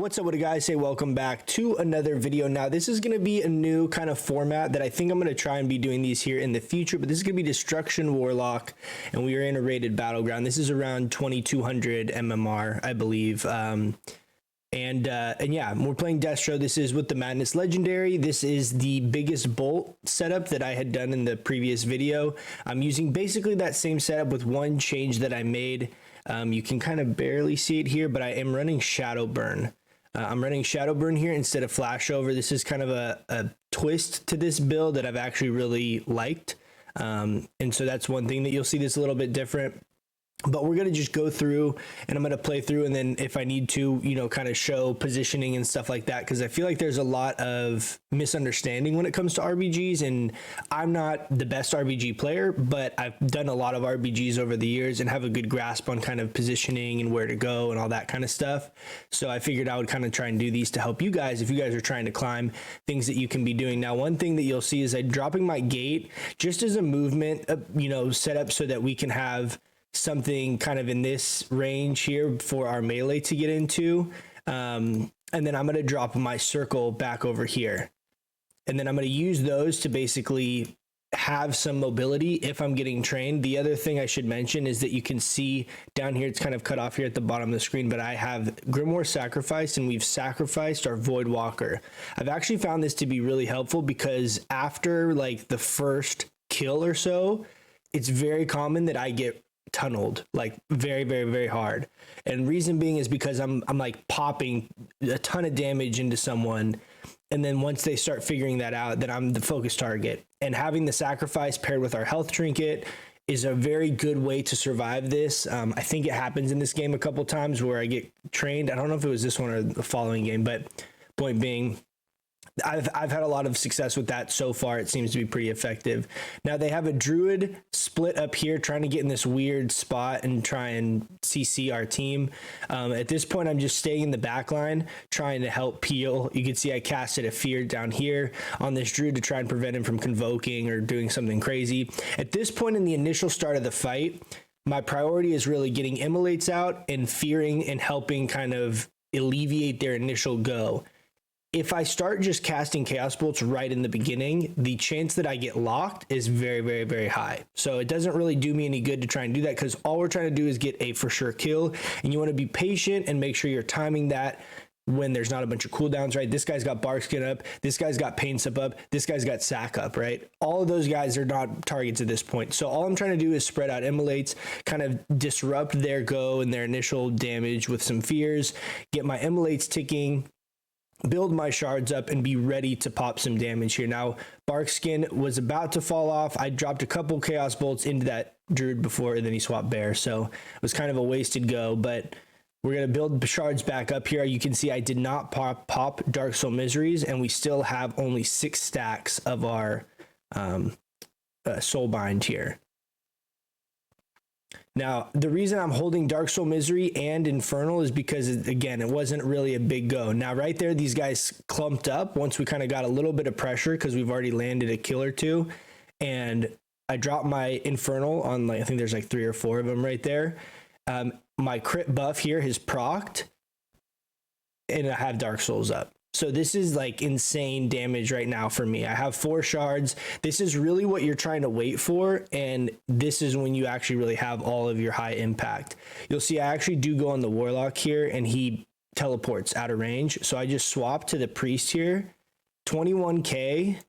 What's up with it, guys? Hey, welcome back to another video. Now this is going to be a new kind of format that I think I'm going to try and be doing these here in the future, but this is going to be Destruction Warlock, and we are in a rated battleground. This is around 2200 MMR, I believe. And yeah, we're playing Destro. This is with the Madness Legendary. This is the biggest bolt setup that I had done in the previous video. I'm using basically that same setup with one change that I made. You can kind of barely see it here, but I am running Shadow Burn. I'm running Shadow Burn here instead of Flashover. This is kind of a twist to this build that I've actually really liked. And so that's one thing that you'll see this a little bit different. But we're going to just go through and I'm going to play through, and then if I need to, you know, kind of show positioning and stuff like that, because I feel like there's a lot of misunderstanding when it comes to RBGs, and I'm not the best RBG player, but I've done a lot of RBGs over the years and have a good grasp on kind of positioning and where to go and all that kind of stuff. So I figured I would kind of try and do these to help you guys if you guys are trying to climb, things that you can be doing. Now, one thing that you'll see is I'm dropping my gate just as a movement, you know, set up so that we can have something kind of in this range here for our melee to get into. And then I'm going to drop my circle back over here. And then I'm going to use those to basically have some mobility if I'm getting trained. The other thing I should mention is that you can see down here, it's kind of cut off here at the bottom of the screen, but I have Grimoire sacrificed, and we've sacrificed our Void Walker. I've actually found this to be really helpful because after like the first kill or so, it's very common that I get tunneled like very hard, and reason being is because I'm like popping a ton of damage into someone, and then once they start figuring that out, then I'm the focus target. And having the sacrifice paired with our health trinket is a very good way to survive this. I think it happens in this game a couple times where I get trained. I don't know if it was this one or the following game, but point being, I've had a lot of success with that so far. It seems to be pretty effective. Now they have a druid split up here trying to get in this weird spot and try and CC our team. At this point, I'm just staying in the back line trying to help peel. You can see I casted a fear down here on this druid to try and prevent him from convoking or doing something crazy. At this point in the initial start of the fight, my priority is really getting immolates out and fearing and helping kind of alleviate their initial go. If I start just casting Chaos Bolts right in the beginning, the chance that I get locked is very high. So it doesn't really do me any good to try and do that, because all we're trying to do is get a for sure kill, and you want to be patient and make sure you're timing that when there's not a bunch of cooldowns, right? This guy's got Barkskin up, this guy's got Pain Sip up, this guy's got Sack up, right? All of those guys are not targets at this point. So all I'm trying to do is spread out immolates, kind of disrupt their go and their initial damage with some fears, get my immolates ticking, build my shards up, and be ready to pop some damage here. Now, Barkskin was about to fall off. I dropped a couple Chaos Bolts into that druid before, and then he swapped Bear, so it was kind of a wasted go, but we're going to build shards back up here. You can see I did not pop Dark Soul Miseries, and we still have only 6 stacks of our Soul Bind here. Now, the reason I'm holding Dark Soul Misery and Infernal is because, again, it wasn't really a big go. Now, right there, these guys clumped up once we kind of got a little bit of pressure because we've already landed a kill or two. And I dropped my Infernal on, like, I think there's like 3 or 4 of them right there. My crit buff here has procced, and I have Dark Souls up. So this is like insane damage right now for me. I have 4 shards. This is really what you're trying to wait for, and this is when you actually really have all of your high impact. You'll see I actually do go on the Warlock here, and he teleports out of range. So I just swap to the Priest here. 21k,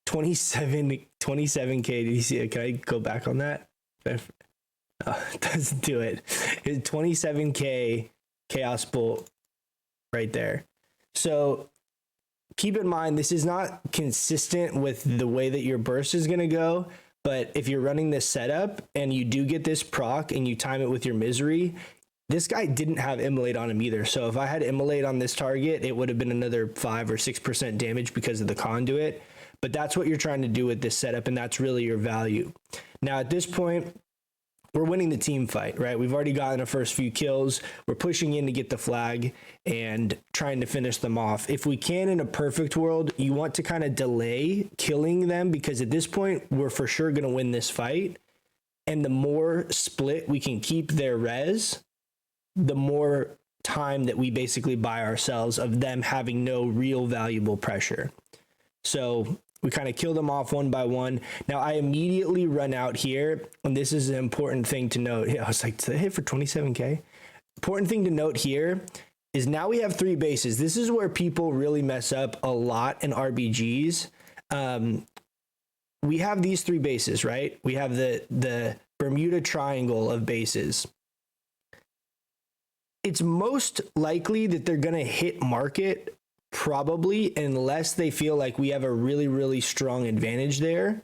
27k. Did you see it? Can I go back on that? Oh, it doesn't do it. It's 27k Chaos Bolt right there. So keep in mind, this is not consistent with the way that your burst is going to go, but if you're running this setup and you do get this proc and you time it with your misery, this guy didn't have immolate on him either. So if I had immolate on this target, it would have been another 5 or 6% damage because of the conduit. But that's what you're trying to do with this setup, and that's really your value. Now at this point, we're winning the team fight, right? We've already gotten our first few kills. We're pushing in to get the flag and trying to finish them off. If we can, in a perfect world, you want to kind of delay killing them, because at this point, we're for sure going to win this fight. And the more split we can keep their res, the more time that we basically buy ourselves of them having no real valuable pressure. So we kind of kill them off one by one. Now I immediately run out here, and this is an important thing to note. I was like, did I hit for 27K? Important thing to note here is now we have 3 bases. This is where people really mess up a lot in RBGs. We have these 3 bases, right? We have the Bermuda Triangle of bases. It's most likely that they're going to hit market probably unless they feel like we have a really, really strong advantage there.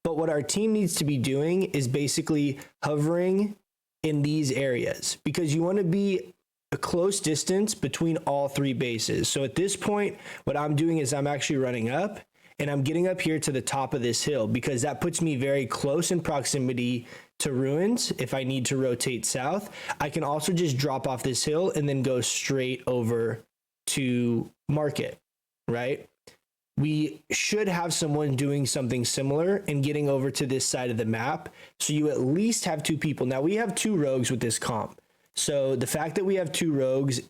But what our team needs to be doing is basically hovering in these areas because you want to be a close distance between all 3 bases. So at this point, what I'm doing is I'm actually running up and I'm getting up here to the top of this hill because that puts me very close in proximity to ruins. If I need to rotate south, I can also just drop off this hill and then go straight over to market, right? We should have someone doing something similar and getting over to this side of the map. So you at least have 2 people. Now we have 2 rogues with this comp. So the fact that we have 2 rogues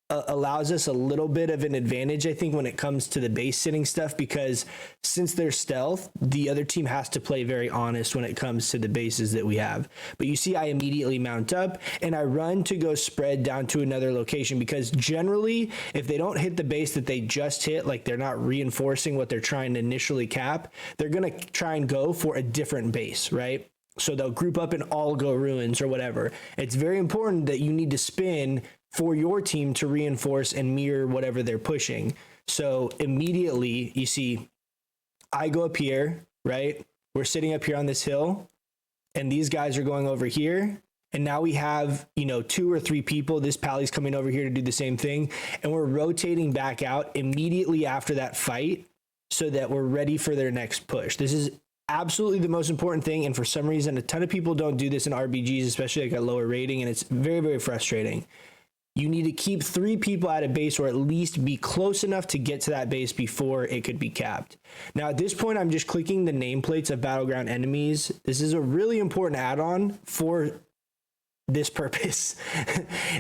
allows us a little bit of an advantage, I think, when it comes to the base sitting stuff, because since they're stealth, the other team has to play very honest when it comes to the bases that we have. But you see, I immediately mount up and I run to go spread down to another location because generally, if they don't hit the base that they just hit, like they're not reinforcing what they're trying to initially cap, they're going to try and go for a different base, right? So they'll group up and all go ruins or whatever. It's very important that you need to spin for your team to reinforce and mirror whatever they're pushing. So immediately you see, I go up here, right? We're sitting up here on this hill and these guys are going over here. And now we have, 2 or 3 people. This pally's coming over here to do the same thing. And we're rotating back out immediately after that fight so that we're ready for their next push. This is absolutely the most important thing. And for some reason, a ton of people don't do this in RBGs, especially like a lower rating. And it's very, very frustrating. You need to keep 3 people at a base or at least be close enough to get to that base before it could be capped. Now, at this point, I'm just clicking the nameplates of battleground enemies. This is a really important add-on for this purpose.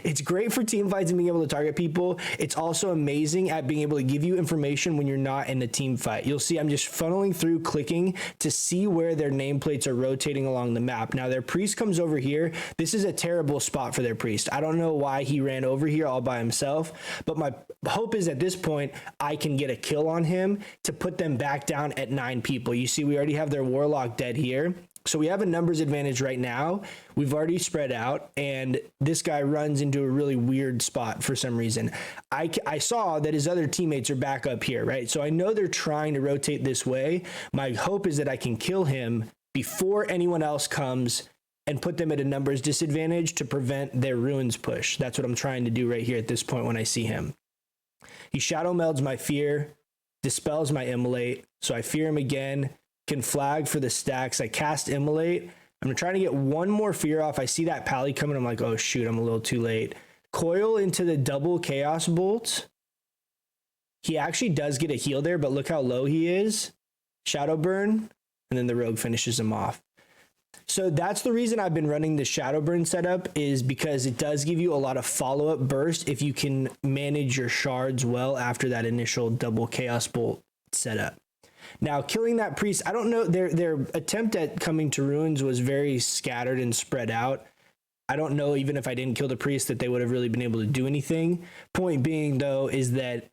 It's great for team fights and being able to target people. It's also amazing at being able to give you information when you're not in a team fight. You'll see I'm just funneling through clicking to see where their nameplates are rotating along the map. Now their priest comes over here. This is a terrible spot for their priest. I don't know why he ran over here all by himself, but my hope is at this point I can get a kill on him to put them back down at 9 people. You see we already have their warlock dead here. So we have a numbers advantage right now. We've already spread out, and this guy runs into a really weird spot for some reason. I saw that his other teammates are back up here, right? So I know they're trying to rotate this way. My hope is that I can kill him before anyone else comes and put them at a numbers disadvantage to prevent their ruins push. That's what I'm trying to do right here at this point when I see him. He shadow melds my fear, dispels my immolate, so I fear him again. Can flag for the stacks. I cast immolate. I'm trying to get one more fear off. I see that pally coming. I'm like, oh shoot, I'm a little too late. Coil into the double chaos bolt. He actually does get a heal there, but look how low he is. Shadow burn, and then the rogue finishes him off. So that's the reason I've been running the shadow burn setup, is because it does give you a lot of follow-up burst if you can manage your shards well after that initial double chaos bolt setup. Now, killing that priest, I don't know, their attempt at coming to ruins was very scattered and spread out. I don't know, even if I didn't kill the priest, that they would have really been able to do anything. Point being, though, is that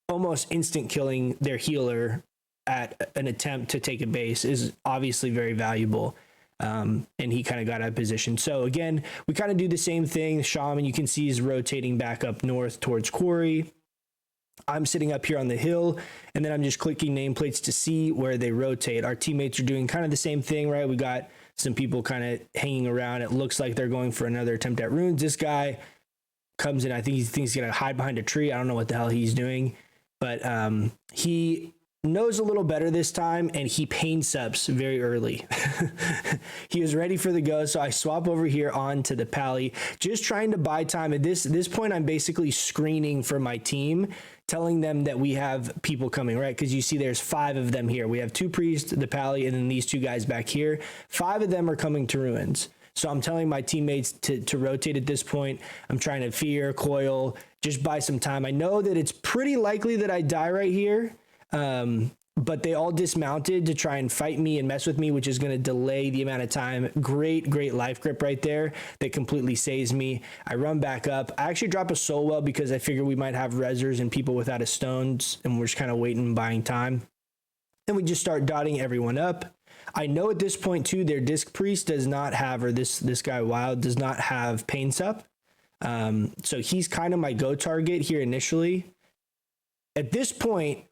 almost instant killing their healer at an attempt to take a base is obviously very valuable. And he kind of got out of position. So again, we kind of do the same thing. The shaman, you can see, is rotating back up north towards quarry. I'm sitting up here on the hill, and then I'm just clicking nameplates to see where they rotate. Our teammates are doing kind of the same thing, right? We got some people kind of hanging around. It looks like they're going for another attempt at runes. This guy comes in. I think he thinks he's going to hide behind a tree. I don't know what the hell he's doing, but he knows a little better this time, and he pain subs very early. He was ready for the go, so I swap over here onto the pally, just trying to buy time. At this point, I'm basically screening for my team, telling them that we have people coming, right? Because you see there's 5 of them here. We have 2 priests, the pally, and then these 2 guys back here. 5 of them are coming to ruins. So I'm telling my teammates to rotate at this point. I'm trying to fear, coil, just buy some time. I know that it's pretty likely that I die right here. But they all dismounted to try and fight me and mess with me, which is going to delay the amount of time. Great life grip right there that completely saves me. I run back up. I actually drop a soul well because I figure we might have rezzers and people without a stones, and we're just kind of waiting and buying time. Then we just start dotting everyone up. I know at this point too, their disc priest does not have, or this guy Wild does not have pain sup. So he's kind of my go target here initially. At this point,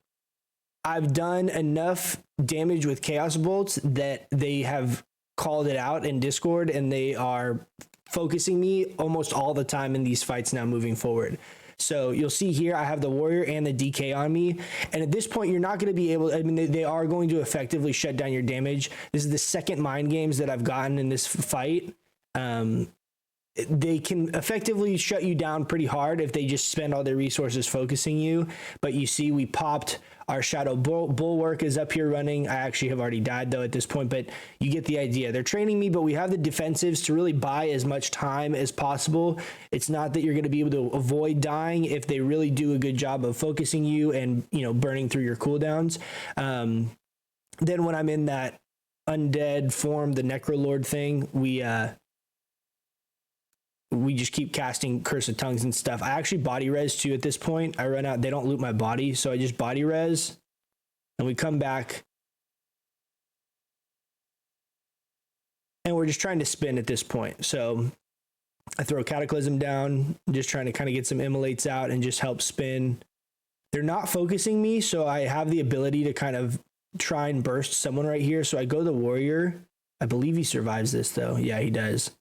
I've done enough damage with Chaos Bolts that they have called it out in Discord, and they are focusing me almost all the time in these fights now moving forward. So you'll see here, I have the Warrior and the DK on me. And at this point, you're not going to be able, I mean, they are going to effectively shut down your damage. This is the second mind games that I've gotten in this fight. They can effectively shut you down pretty hard if they just spend all their resources focusing you. But you see, we popped our Shadow Bulwark is up here running. I actually have already died though at this point, but you get the idea. They're training me, but we have the defensives to really buy as much time as possible. It's not that you're going to be able to avoid dying if they really do a good job of focusing you and, you know, burning through your cooldowns. Then when I'm in that undead form, the Necrolord thing, we just keep casting Curse of Tongues and stuff. I actually body res too at this point. I run out, they don't loot my body, so I just body res, and we come back. And we're just trying to spin at this point. So I throw Cataclysm down, just trying to kind of get some immolates out and just help spin. They're not focusing me, so I have the ability to kind of try and burst someone right here. So I go the Warrior. I believe he survives this though. Yeah, he does.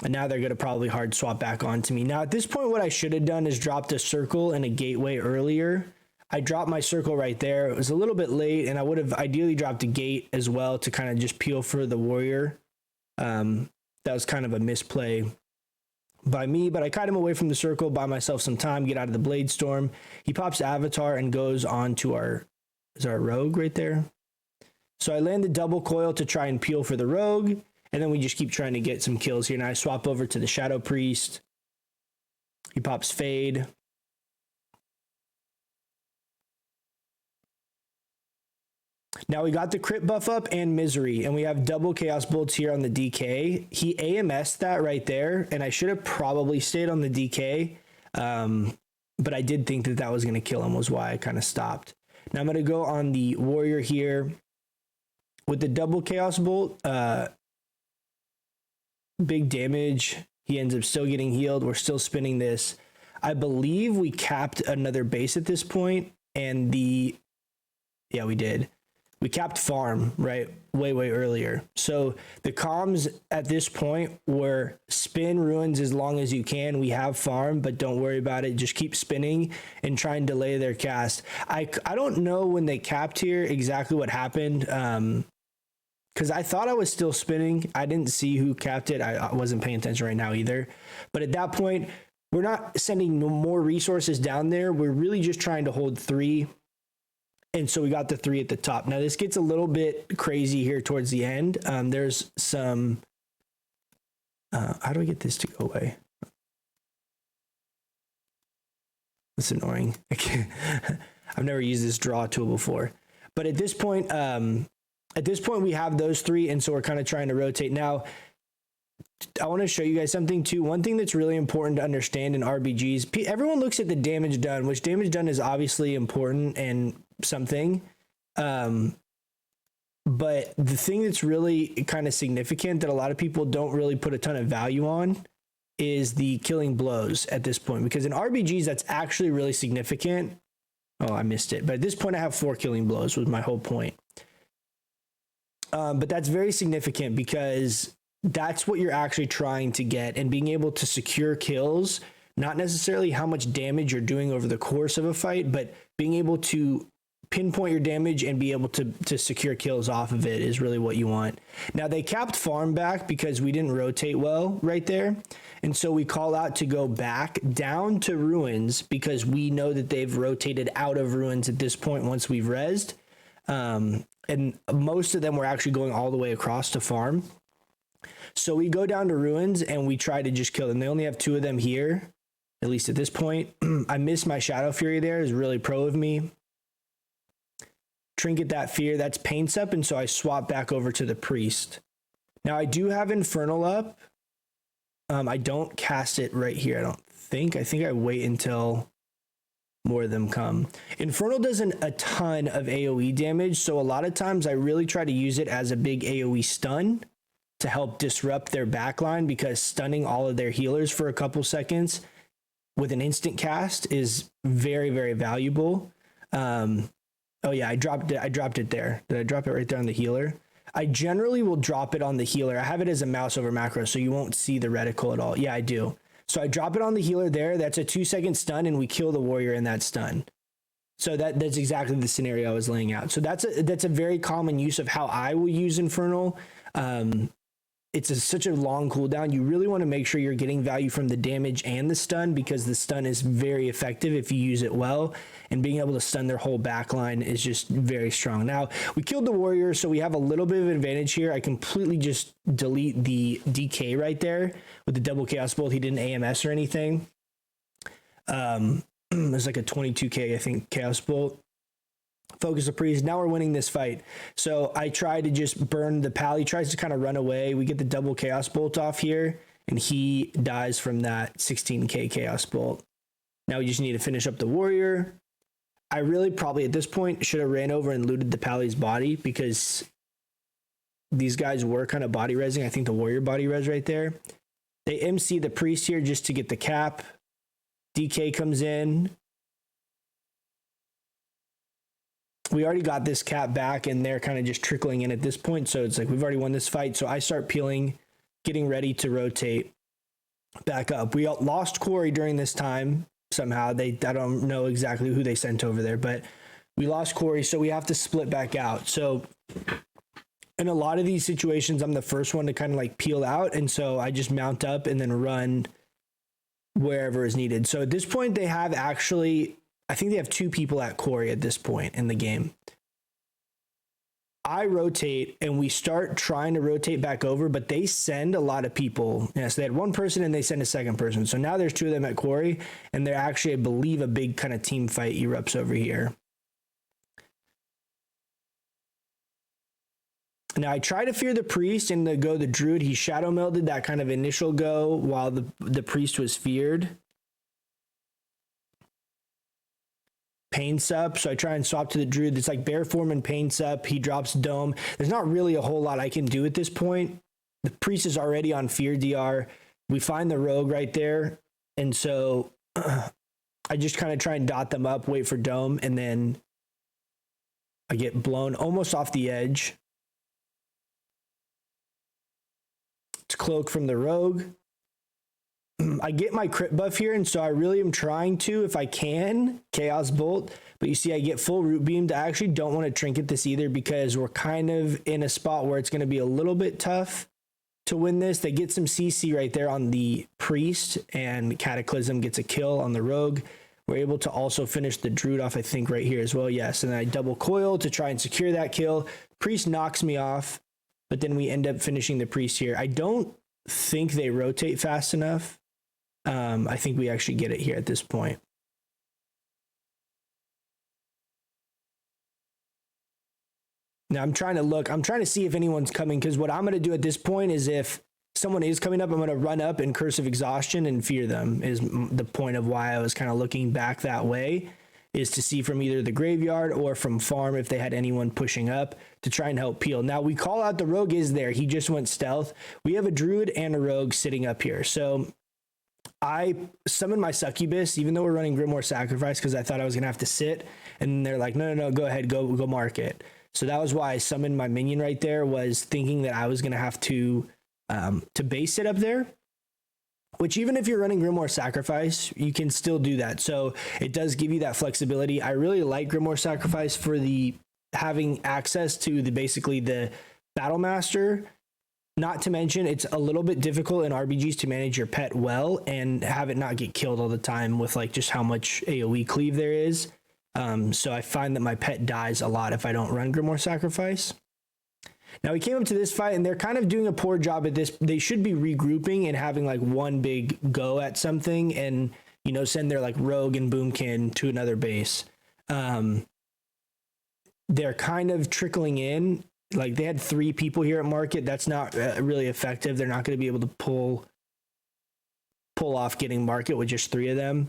And now they're going to probably hard swap back onto me. Now, at this point, what I should have done is dropped a circle and a gateway earlier. I dropped my circle right there. It was a little bit late, and I would have ideally dropped a gate as well to kind of just peel for the Warrior. That was kind of a misplay by me, but I kite him away from the circle, buy myself some time, get out of the Blade Storm. He pops Avatar and goes on to our Rogue right there. So I land the double coil to try and peel for the Rogue. And then we just keep trying to get some kills here. Now I swap over to the Shadow Priest. He pops Fade. Now we got the crit buff up and Misery, and we have double Chaos Bolts here on the DK. He AMS'd that right there, and I should have probably stayed on the DK. But I did think that that was going to kill him, was why I kind of stopped. Now I'm going to go on the Warrior here with the double Chaos Bolt. Big damage. He ends up still getting healed. We're still spinning this. I believe we capped another base at this point, and yeah, we did. We capped farm, right? Way earlier. So the comms at this point were spin ruins as long as you can. We have farm, but don't worry about it. Just keep spinning and try and delay their cast. I don't know when they capped here exactly what happened. Because I thought I was still spinning. I didn't see who capped it. I wasn't paying attention right now either. But at that point, we're not sending more resources down there. We're really just trying to hold 3. And so we got the 3 at the top. Now this gets a little bit crazy here towards the end. There's some... how do I get this to go away? That's annoying. I've never used this draw tool before. But at this point... we have those 3, and so we're kind of trying to rotate. Now, I want to show you guys something too. One thing that's really important to understand in RBGs, everyone looks at the damage done, which damage done is obviously important and something. But the thing that's really kind of significant that a lot of people don't really put a ton of value on is the killing blows at this point, because in RBGs, that's actually really significant. Oh, I missed it. But at this point, I have 4 killing blows was my whole point. But that's very significant because that's what you're actually trying to get, and being able to secure kills, not necessarily how much damage you're doing over the course of a fight, but being able to pinpoint your damage and be able to secure kills off of it is really what you want. Now they capped farm back because we didn't rotate well right there. And so we call out to go back down to ruins because we know that they've rotated out of ruins at this point once we've rezzed. And most of them were actually going all the way across to farm. So we go down to ruins and we try to just kill them. They only have 2 of them here, at least at this point. I missed my Shadow Fury there. It was really pro of me. Trinket that fear. That's Pain Sup, and so I swap back over to the Priest. Now I do have Infernal up. I don't cast it right here, I don't think. I think I wait until more of them come. Infernal doesn't a ton of AoE damage, so a lot of times I really try to use it as a big AoE stun to help disrupt their backline, because stunning all of their healers for a couple seconds with an instant cast is very, very valuable. Oh yeah, I dropped it there. Did I drop it right there on the healer? I generally will drop it on the healer. I have it as a mouse over macro, so you won't see the reticle at all. Yeah, I do. So I drop it on the healer there. That's a 2-second stun, and we kill the warrior in that stun. So that's exactly the scenario I was laying out. So that's a very common use of how I will use Infernal. It's such a long cooldown. You really want to make sure you're getting value from the damage and the stun, because the stun is very effective if you use it well, and being able to stun their whole backline is just very strong. Now, we killed the warrior, so we have a little bit of advantage here. I completely just delete the DK right there with the double Chaos Bolt. He didn't AMS or anything. There's like a 22k, I think, Chaos Bolt. Focus the Priest. Now we're winning this fight. So I try to just burn the pal. He tries to kind of run away. We get the double Chaos Bolt off here, and he dies from that 16k Chaos Bolt. Now we just need to finish up the warrior. I really probably at this point should have ran over and looted the pally's body, because these guys were kind of body resing. I think the warrior body res right there. They MC the Priest here just to get the cap. DK comes in. We already got this cap back, and they're kind of just trickling in at this point. So it's like we've already won this fight. So I start peeling, getting ready to rotate back up. We lost Corey during this time somehow. I don't know exactly who they sent over there, but we lost Corey, so we have to split back out. So in a lot of these situations, I'm the first one to kind of like peel out, and so I just mount up and then run wherever is needed. So at this point, they have actually, I think they have 2 people at Corey at this point in the game. I rotate, and we start trying to rotate back over, but they send a lot of people. Yes, they had 1 person and they send a 2nd person. So now there's 2 of them at Corey, and they're actually, I believe, a big kind of team fight erupts over here. Now I try to fear the Priest and to go the Druid. He shadow melded that kind of initial go while the Priest was feared. Pain Sup, so I try and swap to the Druid. It's like Bear Form and Pain Sup. He drops Dome. There's not really a whole lot I can do at this point. The Priest is already on Fear DR. We find the Rogue right there, and so I just kind of try and dot them up, wait for Dome, and then I get blown almost off the edge. It's Cloak from the Rogue. I get my crit buff here, and so I really am trying to, if I can, Chaos Bolt. But you see, I get full Root Beamed. I actually don't want to trinket this either, because we're kind of in a spot where it's going to be a little bit tough to win this. They get some CC right there on the Priest, and Cataclysm gets a kill on the Rogue. We're able to also finish the Druid off, I think, right here as well. Yes, and then I double coil to try and secure that kill. Priest knocks me off, but then we end up finishing the Priest here. I don't think they rotate fast enough. I think we actually get it here at this point. Now I'm trying to see if anyone's coming, because what I'm going to do at this point is, if someone is coming up, I'm going to run up and Curse of Exhaustion and fear them, is the point of why I was kind of looking back that way, is to see from either the graveyard or from farm if they had anyone pushing up to try and help peel. Now we call out the Rogue is there. He just went stealth. We have a Druid and a Rogue sitting up here. So I summoned my Succubus, even though we're running Grimoire Sacrifice, because I thought I was going to have to sit. And they're like, no, go ahead, go mark it. So that was why I summoned my minion right there, was thinking that I was going to have to base it up there. Which, even if you're running Grimoire Sacrifice, you can still do that. So it does give you that flexibility. I really like Grimoire Sacrifice for the having access to basically the Battle Master. Not to mention, it's a little bit difficult in RBGs to manage your pet well and have it not get killed all the time with like just how much AoE cleave there is. So I find that my pet dies a lot if I don't run Grimoire Sacrifice. Now we came up to this fight and they're kind of doing a poor job at this. They should be regrouping and having like one big go at something and, you know, send their like rogue and boomkin to another base. They're kind of trickling in. Like they had 3 people here at market. That's not really effective. They're not going to be able to pull off getting market with just 3 of them.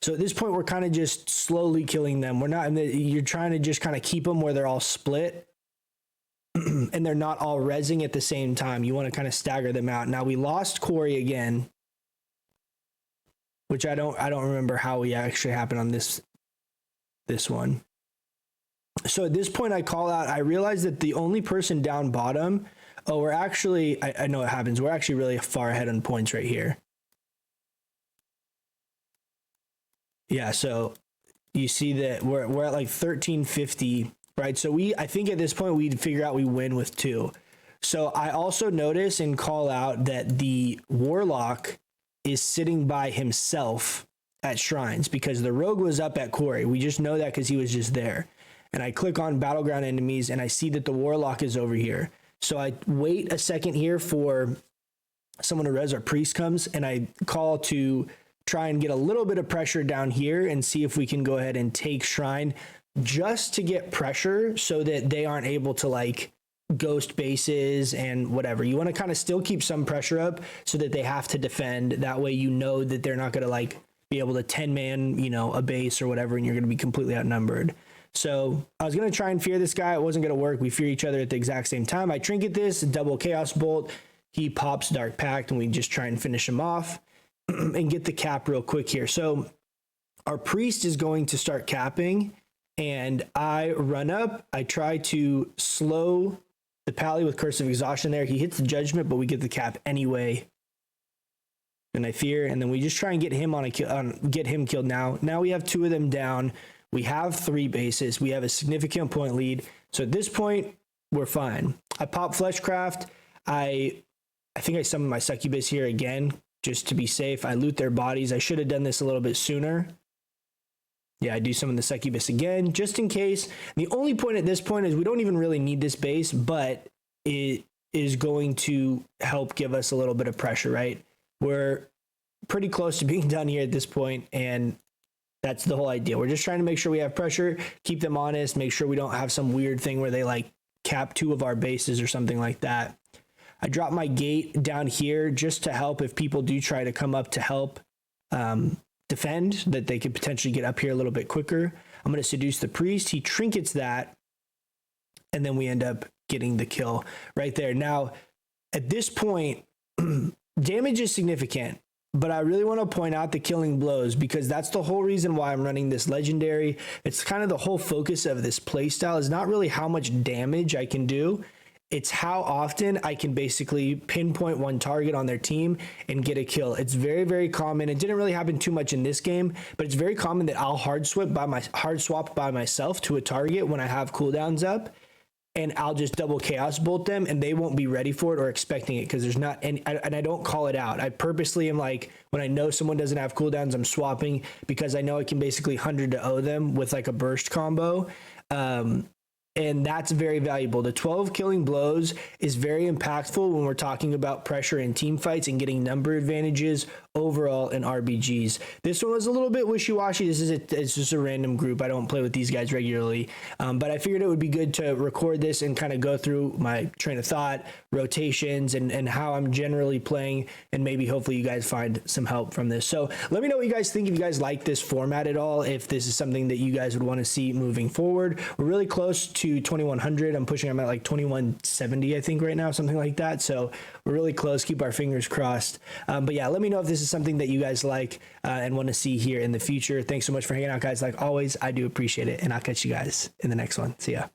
So at this point, we're kind of just slowly killing them. We're not, you're trying to just kind of keep them where they're all split and they're not all rezzing at the same time. You want to kind of stagger them out. Now we lost Corey again, which I don't remember how we actually happened on this one. So at this point I call out, I realize that the only person down bottom, we're actually, I know what happens. We're actually really far ahead on points right here. Yeah, so you see that we're at like 1350, right? So I think at this point we'd figure out we win with 2. So I also notice and call out that the Warlock is sitting by himself at shrines because the rogue was up at Corey. We just know that because he was just there. And I click on battleground enemies and I see that the Warlock is over here. So I wait a second here for someone to res. Our priest comes and I call to try and get a little bit of pressure down here and see if we can go ahead and take shrine just to get pressure so that they aren't able to like ghost bases and whatever. You want to kind of still keep some pressure up so that they have to defend. That way you know that they're not going to like be able to 10-man, you know, a base or whatever, and you're going to be completely outnumbered. So I was going to try and fear this guy. It wasn't going to work. We fear each other at the exact same time. I trinket this, double chaos bolt. He pops Dark Pact and we just try and finish him off and get the cap real quick here. So our priest is going to start capping and I run up. I try to slow the pally with Curse of Exhaustion there. He hits the judgment, but we get the cap anyway. And I fear, and then we just try and get him get him killed now. Now we have 2 of them down. We have 3 bases. We have a significant point lead. So at this point, we're fine. I pop Fleshcraft. I think I summon my succubus here again, just to be safe. I loot their bodies. I should have done this a little bit sooner. Yeah, I do summon the succubus again, just in case. The only point at this point is we don't even really need this base, but it is going to help give us a little bit of pressure, right? We're pretty close to being done here at this point, and that's the whole idea. We're just trying to make sure we have pressure, keep them honest, make sure we don't have some weird thing where they like cap 2 of our bases or something like that. I drop my gate down here just to help if people do try to come up to help defend, that they could potentially get up here a little bit quicker. I'm going to seduce the priest. He trinkets that, and then we end up getting the kill right there. Now, at this point, damage is significant, but I really want to point out the killing blows because that's the whole reason why I'm running this legendary. It's kind of the whole focus of this playstyle is not really how much damage I can do. It's how often I can basically pinpoint one target on their team and get a kill. It's very, very common. It didn't really happen too much in this game, but it's very common that I'll hard swap by myself to a target when I have cooldowns up, and I'll just double chaos bolt them and they won't be ready for it or expecting it because there's not any, and I don't call it out. I purposely am like, when I know someone doesn't have cooldowns, I'm swapping because I know I can basically 100 to 0 them with like a burst combo. And that's very valuable. The 12 killing blows is very impactful when we're talking about pressure in team fights and getting number advantages overall in RBGs. This one was a little bit wishy-washy. It's just a random group. I don't play with these guys regularly, but I figured it would be good to record this and kind of go through my train of thought, rotations, and how I'm generally playing, and maybe hopefully you guys find some help from this. So let me know what you guys think, if you guys like this format at all, if this is something that you guys would want to see moving forward. We're really close to 2100. I'm at like 2170, I think right now, something like that. So we're really close. Keep our fingers crossed. But yeah, let me know if this is something that you guys like and want to see here in the future. Thanks so much for hanging out, guys. Like always, I do appreciate it, and I'll catch you guys in the next one. See ya.